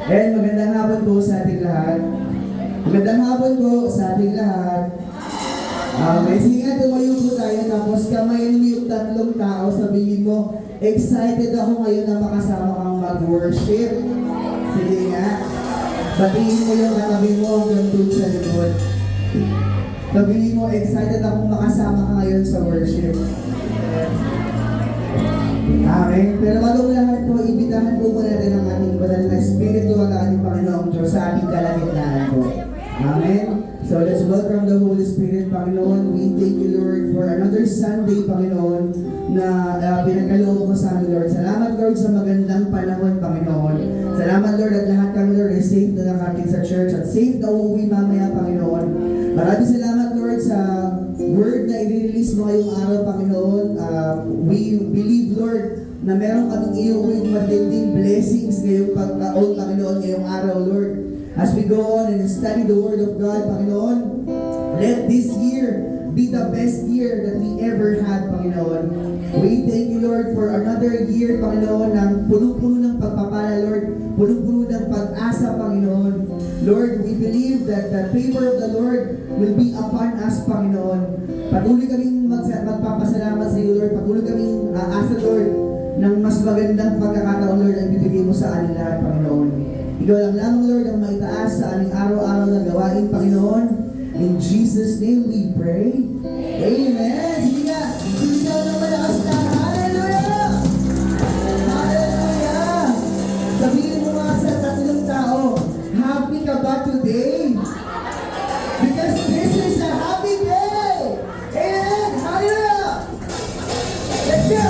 And magandang hapon po sa ating lahat. Magandang hapon po sa ating lahat. Sige nga, tumayo po tayo, tapos kamayin mo yung tatlong tao, sabihin mo, excited ako ngayon na makasama kang mag-worship. Sige nga. Batiin mo yung katabi mo hanggang doon sa likod. Sabihin mo, excited akong makasama ka ngayon sa worship. Amen. Pero bago lahat po, ibitahan po natin ang ating banal na Espiritu at ating Panginoong Diyos sa ating kalagitnaan po. Amen. So let's welcome the Holy Spirit, Panginoon. We thank you, Lord, for another Sunday, Panginoon, na pinagkaloob mo sa amin, Lord. Salamat, Lord, sa magandang panahon, Panginoon. Salamat, Lord, at lahat kami, Lord, ay safe na nakating sa church at safe na uuwi mamaya, Panginoon. Maraming salamat, Lord, sa word na i-release mo ngayong araw, Panginoon. We believe, Lord, na meron kaming iuwing matinding blessings ngayong pagkaon, Panginoon, ngayong araw, Lord. As we go on and study the Word of God, Panginoon, let this year be the best year that we ever had, Panginoon. We thank you, Lord, for another year, Panginoon, ng punong-puno ng pagpapala, Lord, punong-puno ng pag-asa, Panginoon. Lord, we believe that the favor of the Lord will be upon us, Panginoon. Patuloy kaming magpapasalamat sa iyo, Lord. Patuloy kaming aasa, Lord, ng mas magandang pagkakataon, Lord, ang bibigay mo sa amin lahat, Panginoon. Ikaw lang lamang, Lord, ang maitaas sa aming araw-araw na gawain, Panginoon. In Jesus' name we pray. Amen. Sige nga. Ikaw na malakas na. Hallelujah! Hallelujah! Sabihin mo nga sa tatlong tao, happy ka ba today? Because this is a happy day! Amen! Hallelujah! Let's go!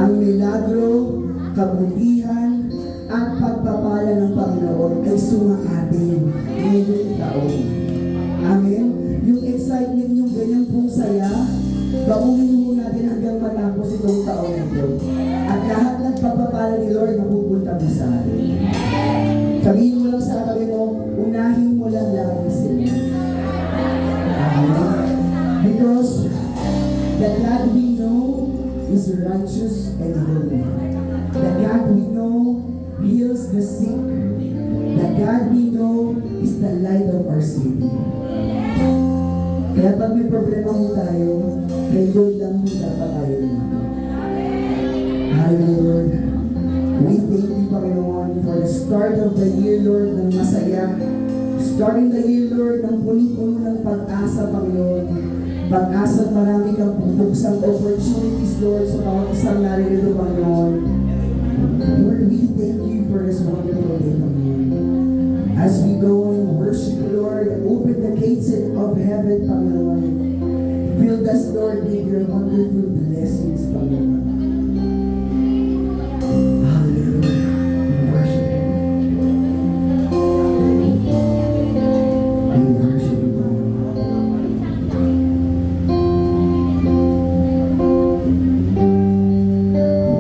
ang milagro, kabutihan, at pagpapala ng Panginoon ay sumaatin ngayong taon. Amen? Yung excitement, yung ganyang pong saya, baungin mo natin hanggang matapos itong taon ito. At lahat ng pagpapala ni Lord mapupunta mo sa atin. Sabihin mo lang sa katabi mo, unahin mo lang lagi sila. Amen? Because the God we know is righteous and holy. The God we know heals the sick. The God we know is the light of our city. Kaya pag may problema mo tayo, kay Lord lang mo dapat tayo lumapit. Hallelujah, Lord. We thank you, Panginoon, for the start of the year, Lord, ng masaya. Starting the year, Lord, ng punong-puno ng pag-asa, Panginoon. Pag-asa at marami kang bubuksang opportunities, Lord, sa bawat isang naririto, Panginoon. Lord, we thank you for this wonderful day, Panginoon. As we go and worship you, Lord, open the gates of heaven, Panginoon. Fill us, Lord, with your wonderful blessings, Panginoon. Hallelujah. We worship you. We worship you, Panginoon.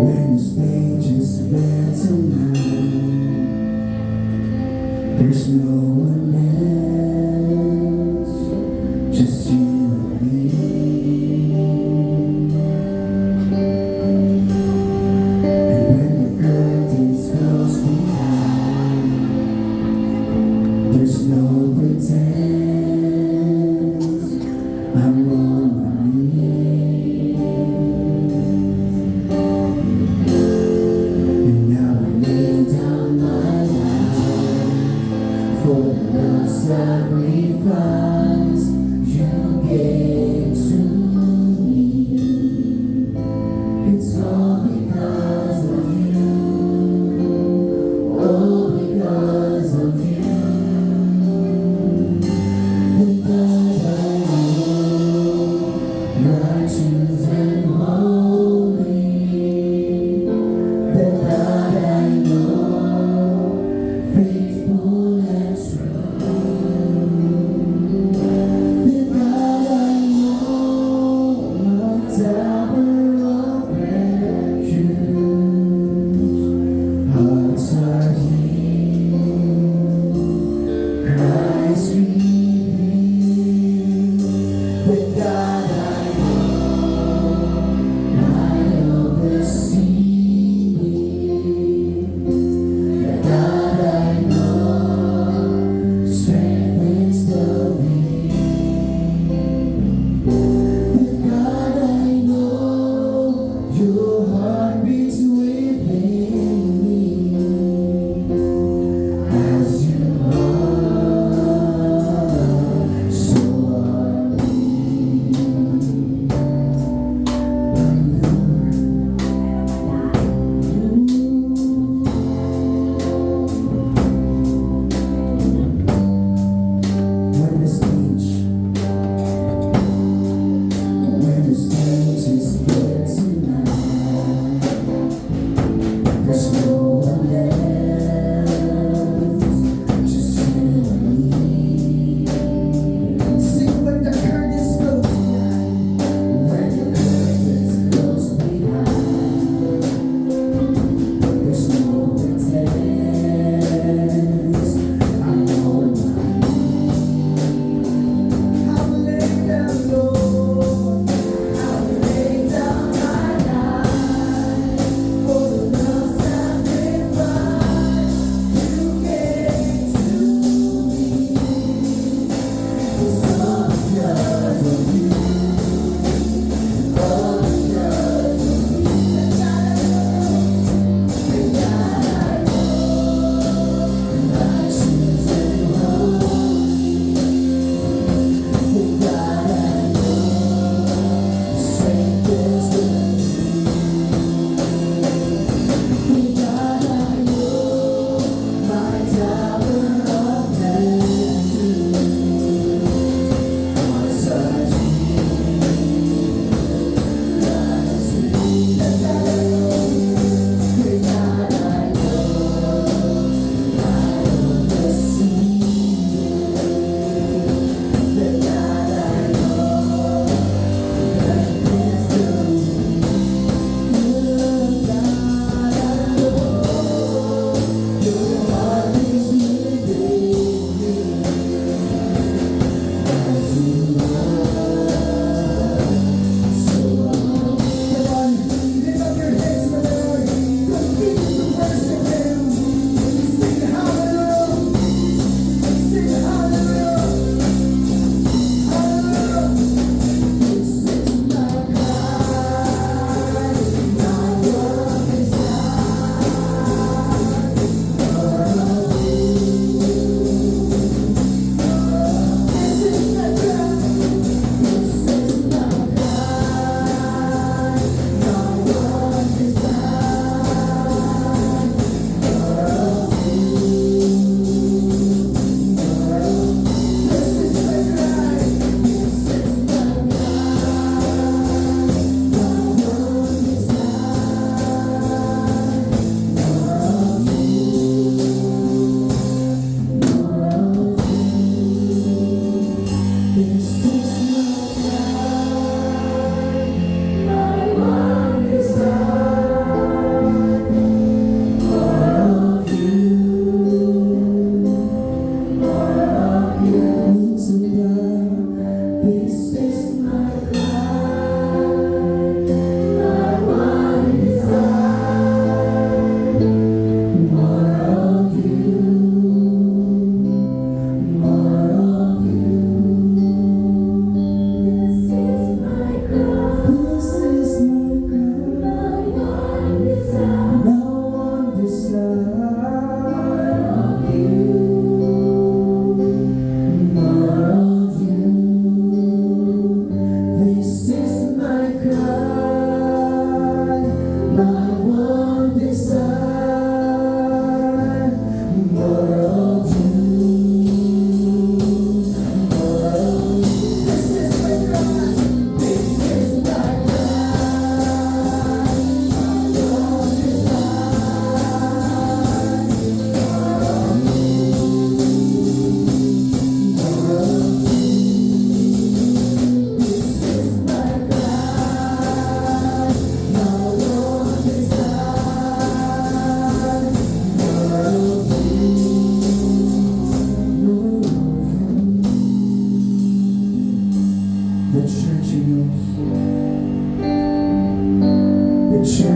When the stage is bare tonight, there's no one else, just you and me. And when the curtains close behind, there's no pretense, I'm on my knees. And now I lay down my life for the sacrifice you gave to me. It's all because of you, all because of you. And God, I know righteous and holy. That God, I know faithful and true. That God, I know my tower of refuge. Hearts are healed, Christ revealed. That God, I know light of the sea. That God, I know strengthens the weak. That God, I know your heart beats within me as you are, so are we. When the stage is bare tonight,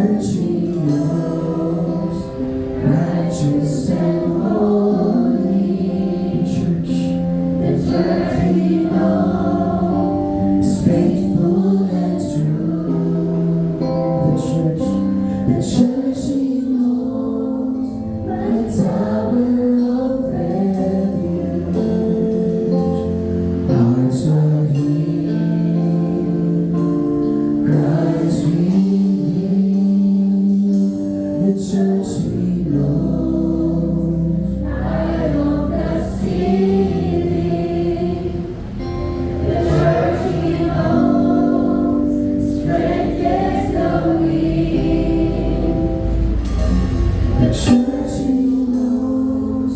church we knows, righteous and holy. The church we know is faithful and true. The church we knows, my tower of refuge. Hearts are healed, Christ we need. The church we know, light of the city. The church we know, strengthens the weak. The church we knows,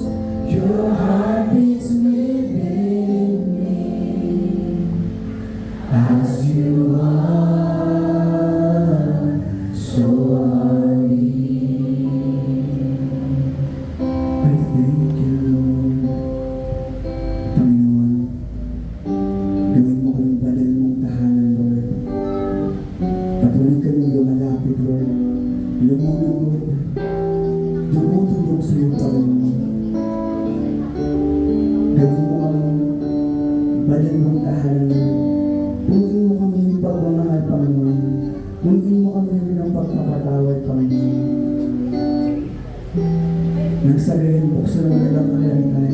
your heart beats within me. As you are, so are we. I thank you, Lord. Panginoon, gawin mo kaming banal mong tahanan, Lord. Patuloy kaming lumalapit, Lord. Lumulugod. Dumudulog sa iyo, Panginoon. Gawin mo kaming banal mong tahanan, Lord. Punuin mo kami ng pagmamahal, Panginoon. Punuin mo kami ng pagpapatawad, Panginoon. Nagsagayan buksan ng walang kalalitan.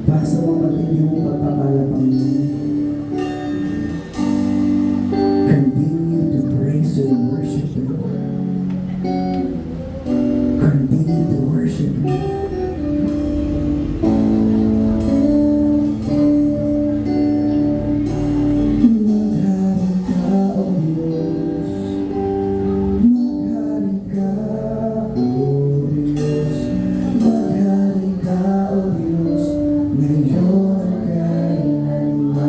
Pasa mo matindi mong pagpapala, Panginoon. Continue to praise and worship the Lord. Continue to worship Him. Maghari ka, O Diyos. Maghari ka, O Diyos. Maghari ka, O Diyos. Ngayon at kailanman.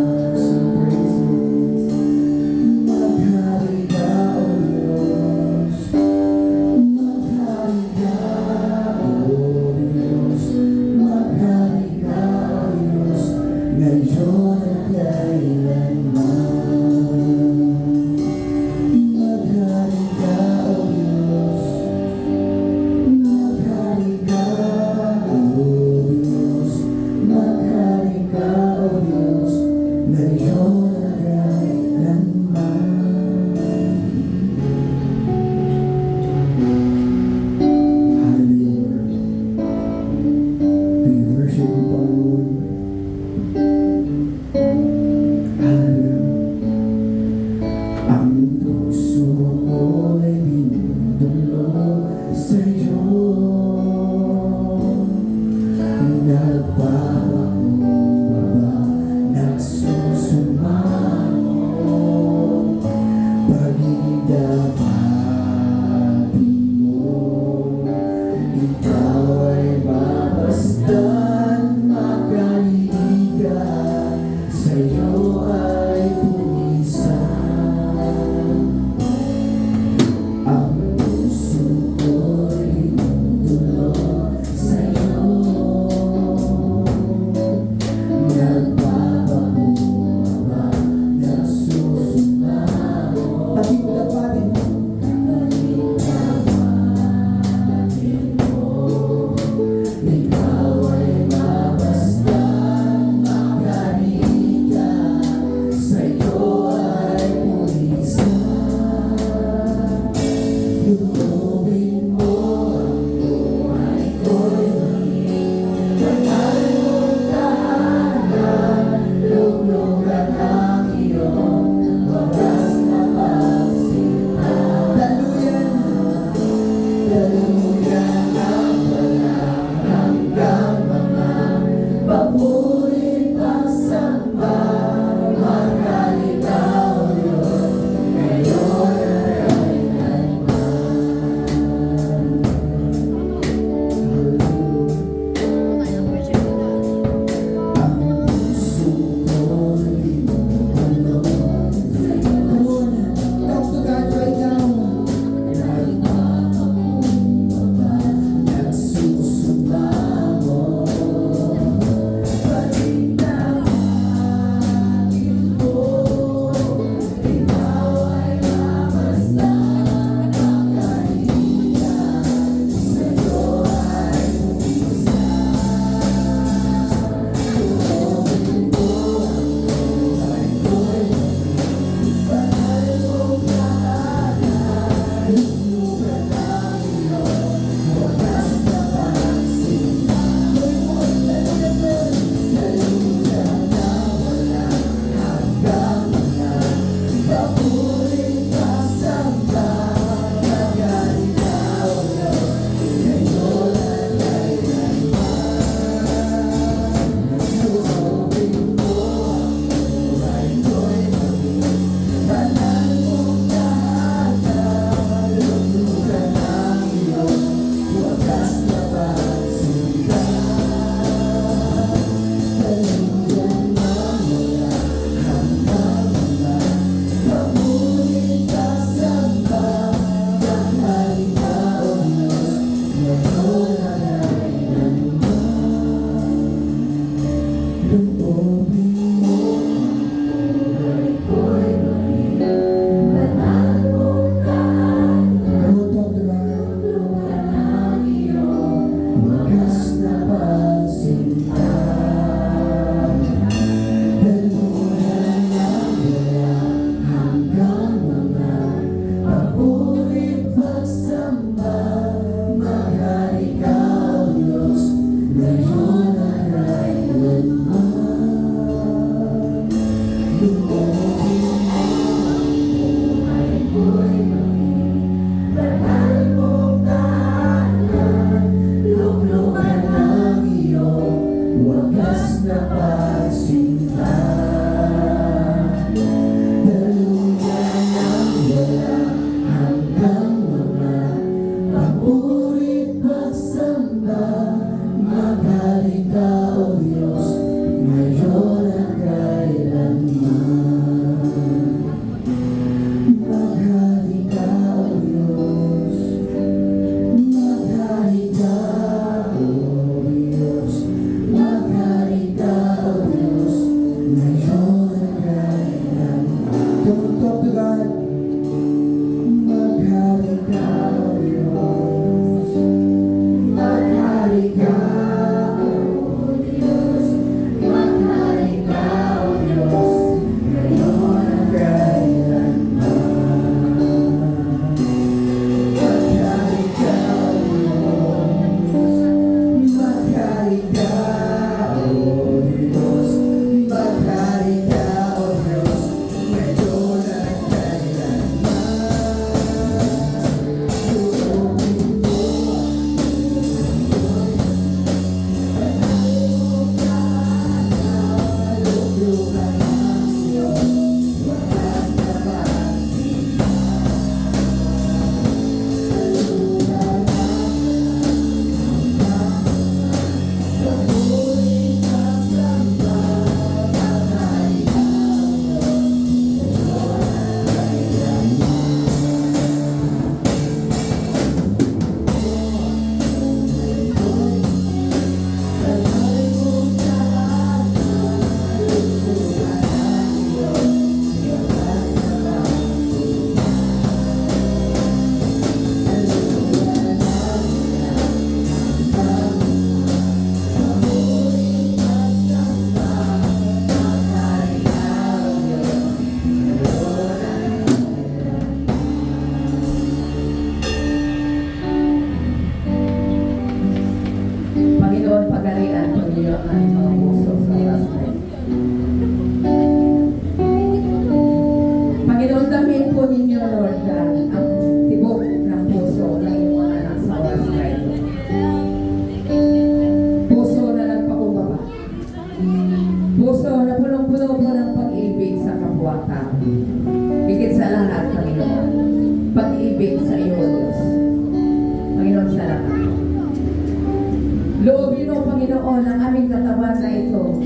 Loobin mo, Panginoon, ang aming katawan na ito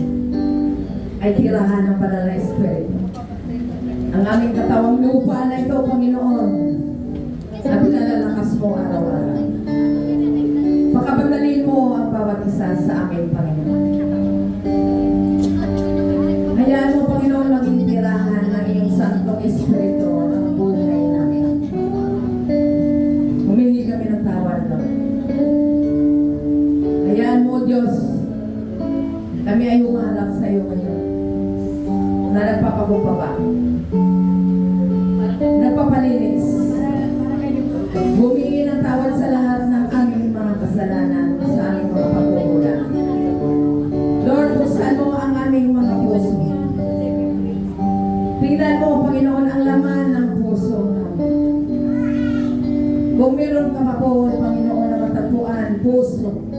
ay tirahan ng banal na Espiritu. Ang aming katawang lupa na ito, Panginoon, at pinalalakas mo araw-araw. Pakabandalin mo ang bawat isa sa aking Panginoon. Hayaan mo, Panginoon, maging tirahan ng iyong Santong Espiritu ang buhay namin. Humingi kami ng tawad, Lord. Hayaan mo, Diyos, kami ay humaharap sa iyo ngayon na nagpapakumbaba, nagpapalinis, Panginoon, ang laman ng puso namin. Kung meron ka pa po, Panginoon, na matagpuan, puso,